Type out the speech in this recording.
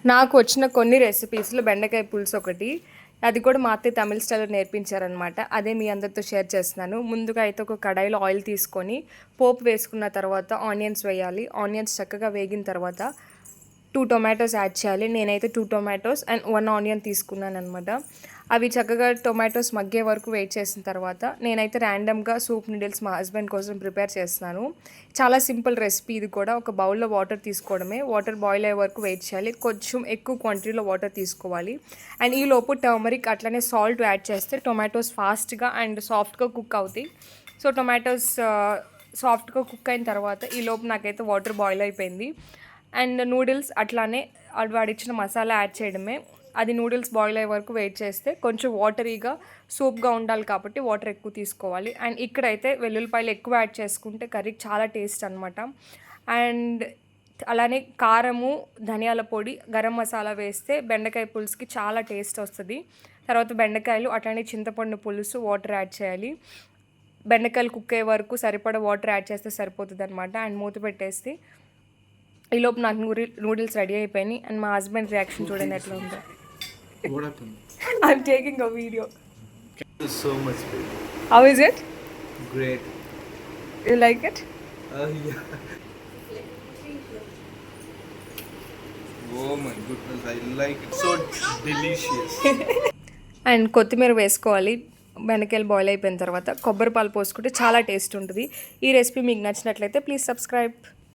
నాకు వచ్చిన కొన్ని రెసిపీస్లో బెండకాయ పులుసు ఒకటి. అది కూడా మా అత్తయ్య తమిళ స్టైల్‌లో నేర్పించారనమాట. అదే మీ అందరితో షేర్ చేస్తున్నాను. ముందుగా అయితే ఒక కడాయిలో ఆయిల్ తీసుకొని పోపు వేసుకున్న తర్వాత ఆనియన్స్ వేయాలి. ఆనియన్స్ చక్కగా వేగిన తర్వాత 2 టొమాటోస్ యాడ్ చేయాలి. నేనైతే 2 టొమాటోస్ అండ్ 1 ఆనియన్ తీసుకున్నాననమాట. అవి చక్కగా టొమాటోస్ మగ్గే వరకు వెయిట్ చేసిన తర్వాత నేనైతే ర్యాండమ్‌గా సూప్ నూడిల్స్ మా హస్బెండ్ కోసం ప్రిపేర్ చేస్తున్నాను. చాలా సింపుల్ రెసిపీ ఇది కూడా. ఒక బౌల్‌లో వాటర్ తీసుకోవడమే. వాటర్ బాయిల్ అయ్యే వరకు వెయిట్ చేయాలి. కొంచెం ఎక్కువ క్వాంటిటీలో వాటర్ తీసుకోవాలి. అండ్ ఈలోపు టర్మరిక్ అట్లనే సాల్ట్ యాడ్ చేస్తే టొమాటోస్ ఫాస్ట్‌గా అండ్ సాఫ్ట్‌గా కుక్ అవుతాయి. సో టొమాటోస్ సాఫ్ట్‌గా కుక్ అయిన తర్వాత ఈలోపు నాకైతే వాటర్ బాయిల్ అయిపోయింది. అండ్ నూడిల్స్ అట్లానే వాడిచ్చిన మసాలా యాడ్ చేయడమే. అది నూడిల్స్ బాయిల్ అయ్యే వరకు వెయిట్ చేస్తే కొంచెం వాటరీగా సూప్గా ఉండాలి కాబట్టి వాటర్ ఎక్కువ తీసుకోవాలి. అండ్ ఇక్కడైతే వెల్లుల్లిపాయలు ఎక్కువ యాడ్ చేసుకుంటే కర్రీకి చాలా టేస్ట్ అనమాట. అండ్ అలానే కారము, ధనియాల పొడి, గరం మసాలా వేస్తే బెండకాయ పులుసుకి చాలా టేస్ట్ వస్తుంది. తర్వాత బెండకాయలు అట్లానే చింతపండు పులుసు వాటర్ యాడ్ చేయాలి. బెండకాయలు కుక్ అయ్యే వరకు సరిపడా వాటర్ యాడ్ చేస్తే సరిపోతుంది అనమాట. అండ్ మూత పెట్టేసి ఈలోపు నాకు నూడిల్స్ రెడీ అయిపోయినాయి. అండ్ మా హస్బెండ్ రియాక్షన్ చూడండి ఎట్లా ఉందో. I'm taking a video. So much good. How is it? Great. You like it? Yeah. Oh my goodness, I like it. So delicious. And కొత్తిమీర వేసుకోవాలి. బెండకాయలు బాయిల్ అయిపోయిన తర్వాత కొబ్బరి పాలు పోసుకుంటే చాలా టేస్ట్ ఉంటుంది. ఈ రెసిపీ మీకు నచ్చినట్లయితే ప్లీజ్ సబ్స్క్రైబ్.